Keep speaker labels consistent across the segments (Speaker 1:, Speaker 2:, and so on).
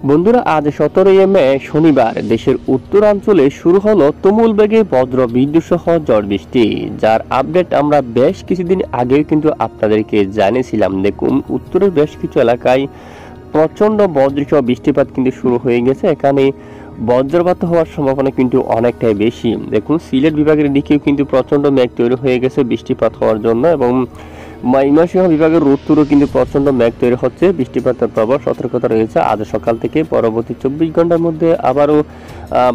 Speaker 1: বন্ধুরা, আজ 17 মে শনিবার দেশের উত্তরাঞ্চলে শুরু হলো তুমুল বেগে বজ্র বিদ্যুৎ সহ ঝড় বৃষ্টি, যার আপডেট আমরা বেশ কিছুদিন আগে কিন্তু আপনাদেরকে জানিয়েছিলাম। দেখুন, উত্তরের বেশ কিছু এলাকায় প্রচন্ড বজ্রসহ বৃষ্টিপাত কিন্তু শুরু হয়ে গেছে। এখানে বজ্রপাত হওয়ার সম্ভাবনা কিন্তু অনেকটাই বেশি। দেখুন, সিলেট বিভাগের দিকেও কিন্তু প্রচন্ড মেঘ তৈরি হয়ে গেছে বৃষ্টিপাত হওয়ার জন্য, এবং ময়মনসিংহ বিভাগের উত্তরও কিন্তু প্রচন্ড মেঘ তৈরি হচ্ছে, বৃষ্টিপাতের প্রবল সতর্কতা রয়েছে। আজ সকাল থেকে পরবর্তী 24 ঘন্টার মধ্যে আবারও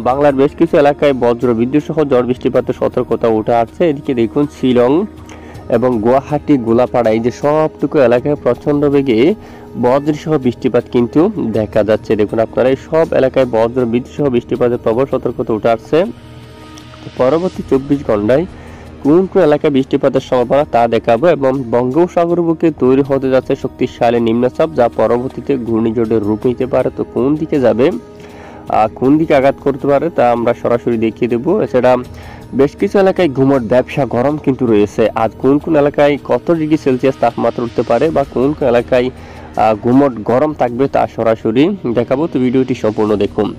Speaker 1: বাংলার বেশ কিছু এলাকায় বজ্র বিদ্যুৎ সহ ঝড় বৃষ্টিপাতের সতর্কতা উঠে আসছে। এদিকে দেখুন, শিলং এবং গুয়াহাটি, গোলাপাড়া, এই যে সবটুকু এলাকায় প্রচন্ড বেগে বজ্রসহ বৃষ্টিপাত কিন্তু দেখা যাচ্ছে। দেখুন আপনারা, এই সব এলাকায় বজ্র বিদ্যুৎ সহ বৃষ্টিপাতের প্রবল সতর্কতা উঠে আসছে। পরবর্তী 24 ঘন্টায় কোন কোন এলাকায় বৃষ্টিপাতের সম্ভাবনা তা দেখাবো, এবং বঙ্গোপসাগর বুকে তৈরি হতে যাচ্ছে শক্তিশালী নিম্নচাপ, যা পরবর্তীতে ঘূর্ণিঝড়ের রূপ নিতে পারে। তো কোন দিকে যাবে, কোন দিকে আঘাত করতে পারে, তা আমরা সরাসরি দেখিয়ে দেবো। এছাড়া বেশ কিছু এলাকায় গুমট ব্যবসা গরম কিন্তু রয়েছে। আজ কোন কোন এলাকায় কত ডিগ্রি সেলসিয়াস তাপমাত্রা উঠতে পারে, বা কোন কোন এলাকায় গুমট গরম থাকবে, তা সরাসরি দেখাবো। তো ভিডিওটি সম্পূর্ণ দেখুন।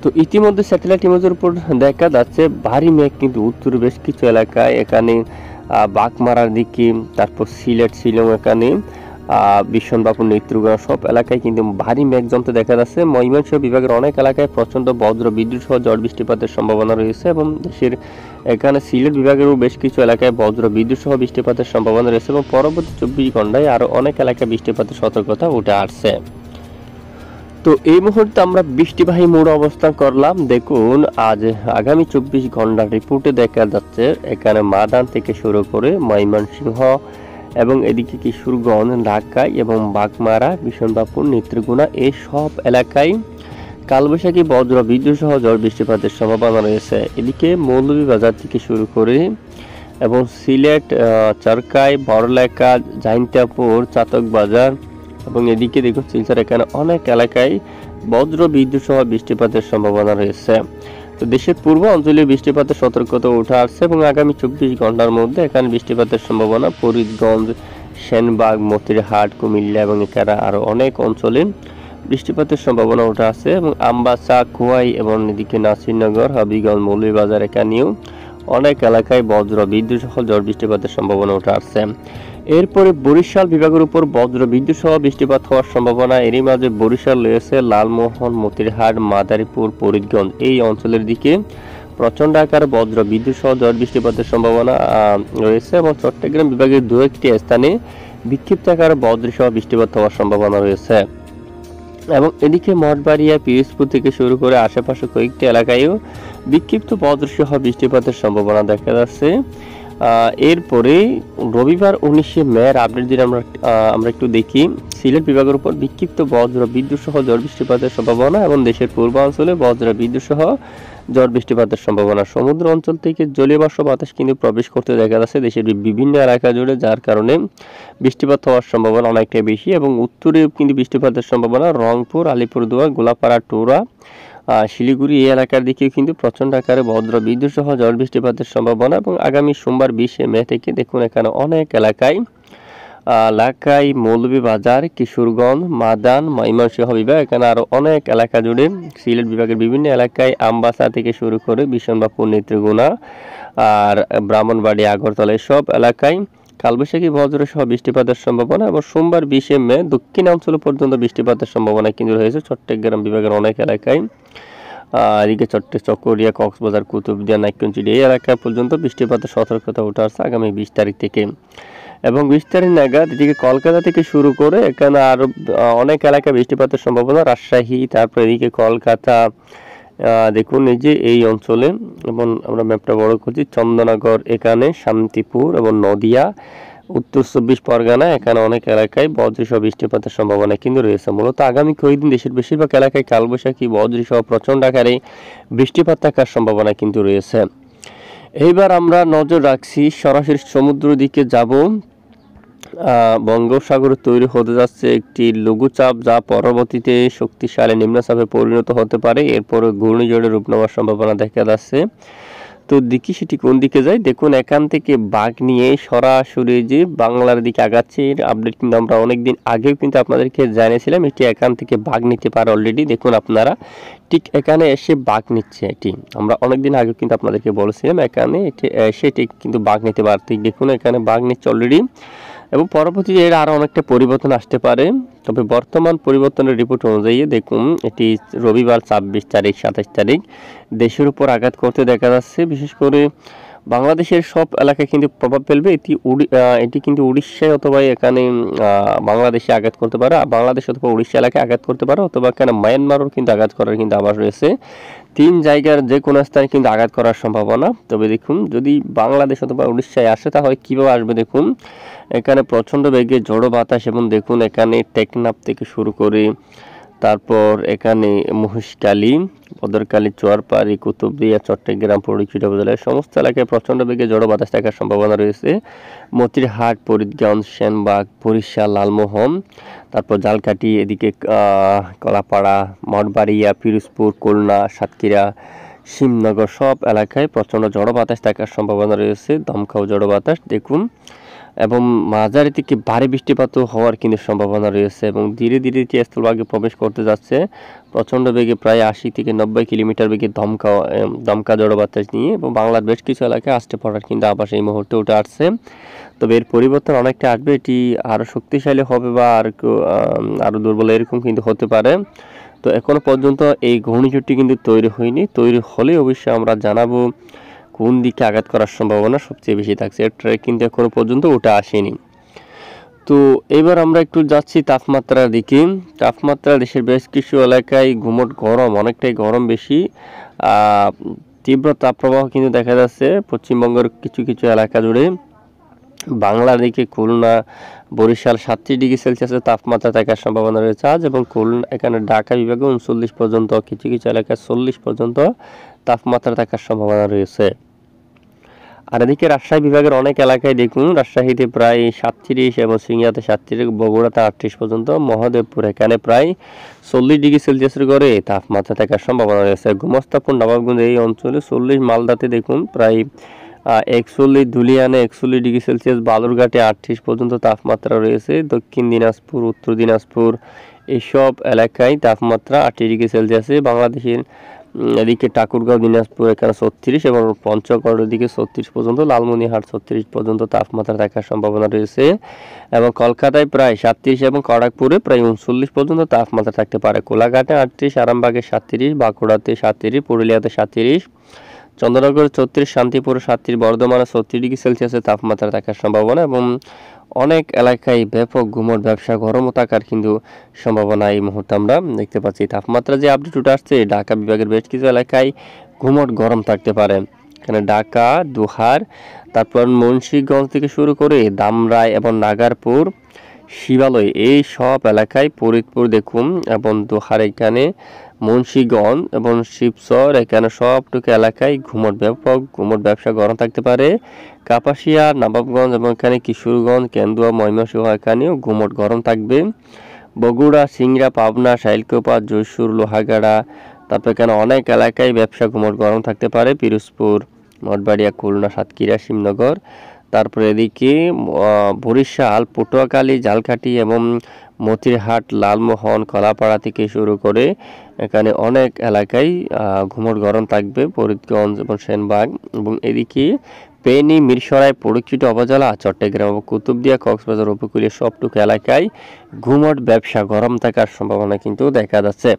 Speaker 1: তো ইতিমধ্যে স্যাটেলাইট ইমেজের উপর দেখা যাচ্ছে ভারী মেঘ কিন্তু উত্তরের বেশ কিছু এলাকায়, এখানে বাঘমারার দিকে, তারপর সিলেট, শিলং, এখানে বিশনবাপুর, নেত্রকোনা, সব এলাকায় কিন্তু ভারী মেঘ জমতে দেখা যাচ্ছে। ময়মনসিংহ বিভাগের অনেক এলাকায় প্রচন্ড বজ্র বিদ্যুৎ সহ ঝড় বৃষ্টিপাতের সম্ভাবনা রয়েছে, এবং দেশের এখানে সিলেট বিভাগেরও বেশ কিছু এলাকায় বজ্র বিদ্যুৎ সহ বৃষ্টিপাতের সম্ভাবনা রয়েছে, এবং পরবর্তী 24 ঘন্টায় আরও অনেক এলাকায় বৃষ্টিপাতের সতর্কতা উঠে আসছে। তো এই মুহূর্তে আমরা বৃষ্টিবাহী মোড়ে অবস্থান করলাম। দেখুন, আজ আগামী 24 ঘন্টার রিপোর্টে দেখা যাচ্ছে এখানে মাদান থেকে শুরু করে ময়মনসিংহ এবং এদিকে কিশোরগঞ্জ, ঢাকা এবং বাঘমারা, বিশনবাপুর, নেত্রকোনা, এই সব এলাকায় কালবৈশাখী বজ্র বিদ্যুৎ সহ ঝড় বৃষ্টিপাতের সম্ভাবনা রয়েছে। এদিকে মৌলভীবাজার থেকে শুরু করে এবং সিলেট, চরকাই, বড়লেখা, জাইন্তাপুর, চাতকবাজার এবং এদিকে দেখুন শিলচর, এখানে অনেক এলাকায় বজ্র বিদ্যুৎ সহ বৃষ্টিপাতের সম্ভাবনা রয়েছে। তো দেশের পূর্ব অঞ্চলে বৃষ্টিপাতের সতর্কতা উঠে আসছে, এবং আগামী 24 ঘন্টার মধ্যে এখানে বৃষ্টিপাতের সম্ভাবনা ফরিদগঞ্জ, সেনবাগ, মতিরহাট, কুমিল্লা এবং এখানে আরও অনেক অঞ্চলে বৃষ্টিপাতের সম্ভাবনা উঠে আসছে, এবং আমবাসা, খোয়াই এবং এদিকে নাসিরনগর, হবিগঞ্জ, মৌলভীবাজার, এখানেও অনেক এলাকায় বজ্র বিদ্যুৎ সহ ঝড় বৃষ্টিপাতের সম্ভাবনা উঠে আসছে। এরপরে বরিশাল বিভাগের উপর বজ্র বিদ্যুৎ সহ বৃষ্টিপাত হওয়ার সম্ভাবনা। এরই মাঝে বরিশাল রয়েছে লালমোহন, মতিরহাট, মাদারীপুর, ফরিদগঞ্জ, এই অঞ্চলের দিকে প্রচণ্ড আকারে বজ্র বিদ্যুৎ সহ ঝড় বৃষ্টিপাতের সম্ভাবনা রয়েছে, এবং চট্টগ্রাম বিভাগের দু একটি স্থানে বিক্ষিপ্ত আকারে বজ্র সহ বৃষ্টিপাত হওয়ার সম্ভাবনা রয়েছে। এবং এদিকে মঠবাড়িয়া, পিরোজপুর থেকে শুরু করে আশেপাশে কয়েকটি এলাকায়ও বিক্ষিপ্ত বজ্র সহ বৃষ্টিপাতের সম্ভাবনা দেখা যাচ্ছে। এরপরে রবিবার 19 মে আপডেট দিন আমরা একটু দেখি। সিলেট বিভাগের উপর বিক্ষিপ্ত বজ্র বিদ্যুৎ সহ ঝড় বৃষ্টিপাতের সম্ভাবনা, এবং দেশের পূর্বাঞ্চলে বজ্র বিদ্যুৎ সহ ঝড় বৃষ্টিপাতের সম্ভাবনা। সমুদ্র অঞ্চল থেকে জলীয় বাষ্প বাতাস কিন্তু প্রবেশ করতে দেখা যাচ্ছে দেশের বিভিন্ন এলাকা জুড়ে, যার কারণে বৃষ্টিপাত হওয়ার সম্ভাবনা অনেকটাই বেশি। এবং উত্তরে কিন্তু বৃষ্টিপাতের সম্ভাবনা রংপুর, আলিপুরদুয়ার, গোলাপাড়া, টোরা, শিলিগুড়ি, এই এলাকার দিকেও কিন্তু প্রচণ্ড আকারে বজ্র বিদ্যুৎ সহ ঝড় বৃষ্টিপাতের সম্ভাবনা। এবং আগামী সোমবার 20 মে থেকে দেখুন এখানে অনেক এলাকায় মৌলভীবাজার, কিশোরগঞ্জ, মাদান, ময়মনসিংহ বিভাগ, এখানে আরও অনেক এলাকা জুড়ে সিলেট বিভাগের বিভিন্ন এলাকায় আমবাসা থেকে শুরু করে বিশনবাপুর, নেত্রকোনা আর ব্রাহ্মণবাড়ি, আগরতলা, সব এলাকায় কালবৈশাখী বজ্র সহ বৃষ্টিপাতের সম্ভাবনা। এবং সোমবার 20 মে দক্ষিণাঞ্চল পর্যন্ত বৃষ্টিপাতের সম্ভাবনা কিন্তু রয়েছে চট্টগ্রাম বিভাগের অনেক এলাকায়। এদিকে চকরিয়া, কক্সবাজার, কুতুবদিয়া, নাইকুঞ্চিড়ি, এই এলাকা পর্যন্ত বৃষ্টিপাতের সতর্কতা উঠে আসছে আগামী 20 তারিখ থেকে। এবং 20 তারিখ নাগাদ এদিকে কলকাতা থেকে শুরু করে এখানে আরও অনেক এলাকায় বৃষ্টিপাতের সম্ভাবনা। রাজশাহী, তারপর এদিকে কলকাতা, দেখুন এই যে এই অঞ্চলে, এবং আমরা ম্যাপটা বড় করছি, চন্দননগর, এখানে শান্তিপুর এবং নদিয়া, উত্তর 24 পরগনা, এখানে অনেক এলাকায় বজ্রসহ বৃষ্টিপাতের সম্ভাবনা কিন্তু রয়েছে। মূলত আগামী কয়েকদিন দেশের বেশিরভাগ এলাকায় কালবৈশাখী বজ্রসহ প্রচণ্ড আকারে বৃষ্টিপাত থাকার সম্ভাবনা কিন্তু রয়েছে। এইবার আমরা নজর রাখছি, সরাসরি সমুদ্র দিকে যাব। বঙ্গোপসাগরে তৈরি হতে যাচ্ছে একটি লঘুচাপ, যা পরবর্তীতে শক্তিশালী নিম্নচাপে পরিণত হতে পারে। এরপরে ঘূর্ণিঝড়ের রূপ নেওয়ার সম্ভাবনা দেখা যাচ্ছে। তো দেখি সেটি কোন দিকে যায়। দেখুন এখান থেকে বাঘ নিয়ে সরাসরি যে বাংলার দিকে আগাচ্ছে, এর আপডেট কিন্তু আমরা অনেকদিন আগেও কিন্তু আপনাদেরকে জানিয়েছিলাম। এটি এখান থেকে বাঘ নিতে পারে অলরেডি। দেখুন আপনারা ঠিক এখানে এসে বাঘ নিচ্ছে এটি। আমরা অনেকদিন আগেও কিন্তু আপনাদেরকে বলেছিলাম এখানে এটি এসে ঠিক কিন্তু বাঘ নিতে পারে। ঠিক দেখুন এখানে বাঘ নিচ্ছে অলরেডি, এবং পরবর্তীতে এর আরও অনেকটা পরিবর্তন আসতে পারে। তবে বর্তমান পরিবর্তনের রিপোর্ট অনুযায়ী দেখুন এটি রবিবার 26 তারিখ 27 তারিখ দেশের উপর আঘাত করতে দেখা যাচ্ছে। বিশেষ করে বাংলাদেশের সব এলাকায় কিন্তু প্রভাব ফেলবে। এটি কিন্তু উড়িষ্যায় অথবা এখানে বাংলাদেশে আঘাত করতে পারে, বাংলাদেশ অথবা উড়িষ্যা এলাকায় আঘাত করতে পারে, অথবা এখানে মায়ানমারও কিন্তু আঘাত করার কিন্তু আভাস রয়েছে। 3 জায়গার যে কোনো স্থানে কিন্তু আঘাত করার সম্ভাবনা। তবে দেখুন যদি বাংলাদেশ অথবা উড়িষ্যায় আসে তাহলে কীভাবে আসবে দেখুন এখানে প্রচণ্ড বেগে ঝোড়ো বাতাস, এবং দেখুন এখানে টেকনাফ থেকে শুরু করে তারপর এখানে মহেশখালী, বদরখালী, চুয়ারপাড়ি, কুতুবদিয়া, চট্টগ্রাম, ফটিকছড়ি উপজেলার সমস্ত এলাকায় প্রচণ্ড বেগে ঝোড়ো বাতাস থাকার সম্ভাবনা রয়েছে। মতিরহাট, ফরিদগঞ্জ, সেনবাগ, বরিশাল, লালমোহন, তারপর ঝালকাঠি, এদিকে কলাপাড়া, মঠবাড়িয়া, পিরোজপুর, খুলনা, সাতক্ষীরা, শিবনগর সব এলাকায় প্রচণ্ড ঝোড়ো বাতাস থাকার সম্ভাবনা রয়েছে। দমকাও ঝোড়ো বাতাস দেখুন, এবং মাঝারি থেকে ভারী বৃষ্টিপাতও হওয়ার কিন্তু সম্ভাবনা রয়েছে, এবং ধীরে ধীরে এটি স্থলভাগে প্রবেশ করতে যাচ্ছে প্রচণ্ড বেগে প্রায় 80 থেকে 90 কিলোমিটার বেগে দমকা ঝোড়ো বাতাস নিয়ে, এবং বাংলার বেশ কিছু এলাকায় আসতে পড়ার কিন্তু আভাস এই মুহূর্তে উঠে আসছে। তবে এর পরিবর্তন অনেকটা আসবে, এটি আরও শক্তিশালী হবে বা আরও দুর্বল এরকম কিন্তু হতে পারে। তো এখনো পর্যন্ত এই ঘূর্ণিঝড়টি কিন্তু তৈরি হয়নি। তৈরি হলে অবশ্যই আমরা জানাবো কোন দিকে আঘাত করার সম্ভাবনা সবচেয়ে বেশি থাকছে। এর ট্রেক কিন্তু এখনো পর্যন্ত উঠে আসেনি। তো এবার আমরা একটু যাচ্ছি তাপমাত্রার দিকে। তাপমাত্রা দেশের বেশ কিছু এলাকায় গুমোট গরম, অনেকটাই গরম বেশি, তীব্র তাপপ্রবাহ কিন্তু দেখা যাচ্ছে পশ্চিমবঙ্গের কিছু কিছু এলাকা জুড়ে। বাংলার দিকে খুলনা, বরিশাল 37 ডিগ্রি সেলসিয়াসের তাপমাত্রা থাকার সম্ভাবনা রয়েছে আজ, এবং খুলনা এখানে ঢাকা বিভাগে 39 পর্যন্ত, কিছু কিছু এলাকায় 40 পর্যন্ত তাপমাত্রা থাকার সম্ভাবনা রয়েছে। আর এদিকে রাজশাহী বিভাগের অনেক এলাকায় দেখুন, রাজশাহীতে প্রায় 37 এবং সিংড়াতে 37, বগুড়াতে 38 পর্যন্ত, মহাদেবপুর এখানে প্রায় 40 ডিগ্রি সেলসিয়াসের ঘরে তাপমাত্রা থাকার সম্ভাবনা রয়েছে। গোমস্তাপুর, নবাবগঞ্জ এই অঞ্চলে 40, মালদাতে দেখুন প্রায় 41, ধুলিয়ানে 41 ডিগ্রি সেলসিয়াস, বালুরঘাটে 38 পর্যন্ত তাপমাত্রা রয়েছে। দক্ষিণ দিনাজপুর, উত্তর দিনাজপুর এইসব এলাকায় তাপমাত্রা 38 ডিগ্রি সেলসিয়াসে। বাংলাদেশের এদিকে ঠাকুরগাঁও, দিনাজপুর এখানে 36, এবং পঞ্চগড়ের দিকে 36 পর্যন্ত, লালমনিরহাট 36 পর্যন্ত তাপমাত্রা থাকার সম্ভাবনা রয়েছে। এবং কলকাতায় প্রায় 37 এবং খড়গপুরে প্রায় 39 পর্যন্ত তাপমাত্রা থাকতে পারে। কোলাঘাটে 38, আরামবাগে 37, বাঁকুড়াতে 37, পুরুলিয়াতে 37, চন্দ্রনগরে 34, শান্তিপুরে 37, বর্ধমানে 36 ডিগ্রি সেলসিয়াসের তাপমাত্রা থাকার সম্ভাবনা, এবং অনেক এলাকায় ব্যাপক গুমোট ব্যবসা গরমও থাকার কিন্তু সম্ভাবনা এই মুহূর্তে আমরা দেখতে পাচ্ছি। তাপমাত্রা যে আপডেট উঠে আসছে, ঢাকা বিভাগের বেশ কিছু এলাকায় গুমোট গরম থাকতে পারে। এখানে ঢাকা, দোহার, তারপর মুন্সিগঞ্জ থেকে শুরু করে ধামরাই এবং নাগারপুর, শিবালয় এই সব এলাকায়, ফরিদপুর দেখুন এবং দোহার, এখানে মুন্সিগঞ্জ এবং শিবচর এখানে সবটুকু এলাকায় ব্যাপক গুমোট ব্যবসা গরম থাকতে পারে। কাপাসিয়া, নবাবগঞ্জ এবং এখানে কিশোরগঞ্জ, কেন্দুয়া, ময়মনসিংহ এখানেও গুমোট গরম থাকবে। বগুড়া, সিংড়া, পাবনা, শাইলকোপা, যশোর, লোহাগাড়া, তারপর এখানে অনেক এলাকায় ব্যবসা গুমোট গরম থাকতে পারে। পিরোজপুর, মঠবাড়িয়া, খুলনা, সাতক্ষীরা, শিবনগর, তারপরে এদিকে বরিশাল, পটুয়াখালী, ঝালকাঠি এবং মতিরহাট, লালমোহন, কলাপাড়া থেকে শুরু করে এখানে অনেক এলাকায় গুমোট গরম থাকবে। ফরিদগঞ্জ এবং সেনবাগ, এবং এদিকে ফেনী, মিরসরাই, ফটিকছড়ি উপজেলা, চট্টগ্রাম এবং কুতুবদিয়া, কক্সবাজার উপকূলীয় সবটুকু এলাকায় গুমোট ব্যবসা গরম থাকার সম্ভাবনা কিন্তু দেখা যাচ্ছে।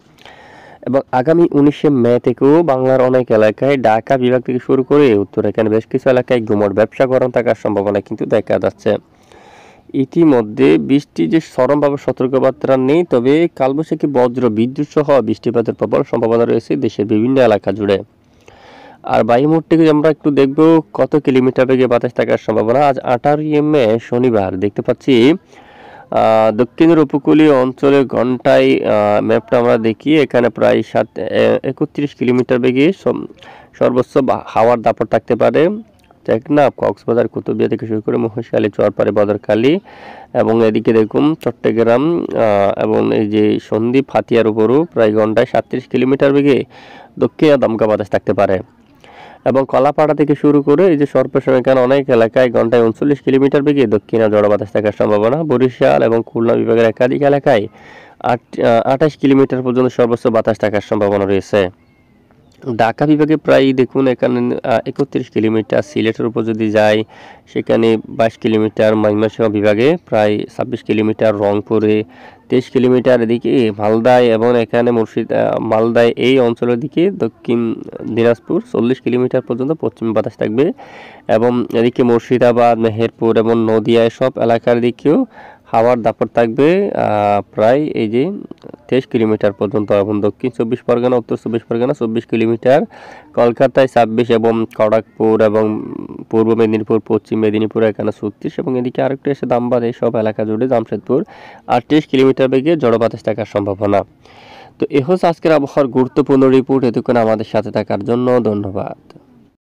Speaker 1: এবং আগামী 19 মে থেকেও বাংলার অনেক এলাকায় ঢাকা বিভাগ থেকে শুরু করে উত্তর এখানে বেশ কিছু এলাকায় গুমোট ব্যবসা গরম থাকার সম্ভাবনা কিন্তু দেখা যাচ্ছে। ইতিমধ্যে বৃষ্টির যে চরমভাবে সতর্কবার্তা নেই, তবে কালবৈশাখী, বজ্র বিদ্যুৎ সহ বৃষ্টিপাতের প্রবল সম্ভাবনা রয়েছে দেশের বিভিন্ন এলাকা জুড়ে। আর বায়ুমোট থেকে আমরা একটু দেখব কত কিলোমিটার বেগে বাতাস থাকার সম্ভাবনা। আজ 18 মে শনিবার দেখতে পাচ্ছি দক্ষিণের উপকূলীয় অঞ্চলে ঘন্টায় ম্যাপটা আমরা দেখি, এখানে প্রায় 31 কিলোমিটার বেগে সর্বোচ্চ হাওয়ার দাপট থাকতে পারে। টেকনাফ, কক্সবাজার, কুতুবদিয়া থেকে শুরু করে মহেশখালী, চরপাড়ি, বদরখালী, এবং এদিকে দেখুন চট্টগ্রাম এবং এই যে সন্দ্বীপ, হাতিয়ার উপরও প্রায় ঘন্টায় 37 কিলোমিটার বেগে দক্ষিণে দমকা বাতাস থাকতে পারে। এবং কলাপাড়া থেকে শুরু করে এই যে সর্বশেষ এখানে অনেক এলাকায় ঘন্টায় 39 কিলোমিটার বেগে দক্ষিণে ঝড়ো বাতাস থাকার সম্ভাবনা। বরিশাল এবং খুলনা বিভাগের একাধিক এলাকায় 28 কিলোমিটার পর্যন্ত সর্বোচ্চ বাতাস থাকার সম্ভাবনা রয়েছে। ঢাকা বিভাগে প্রায় দেখুন এখানে 31 কিলোমিটার, সিলেটের উপর যদি যাই সেখানে 22 কিলোমিটার, ময়মনসিংহ বিভাগে প্রায় 26 কিলোমিটার, রংপুরে 23 কিলোমিটার, এদিকে মালদায় এবং এখানে মালদায় এই অঞ্চলের দিকে দক্ষিণ দিনাজপুর 40 কিলোমিটার পর্যন্ত পশ্চিম বাতাস থাকবে এবং এদিকে মুর্শিদাবাদ, মেহেরপুর এবং নদিয়া সব এলাকার দিকেও হাওয়ার দাপট থাকবে প্রায় এই যে 23 কিলোমিটার পর্যন্ত এবং দক্ষিণ 24 পরগনা, উত্তর 24 পরগনা 24 কিলোমিটার, কলকাতায় 26 এবং খড়গপুর এবং পূর্ব মেদিনীপুর, পশ্চিম মেদিনীপুর এখানে 36 এবং এদিকে আরেকটু এসে দামবাদ এই সব এলাকা জুড়ে জামশেদপুর 38 কিলোমিটার বেগে ঝড়ো বাতাস থাকার সম্ভাবনা। তো এ হচ্ছে আজকের আবহাওয়ার গুরুত্বপূর্ণ রিপোর্ট। এতক্ষণ আমাদের সাথে থাকার জন্য ধন্যবাদ।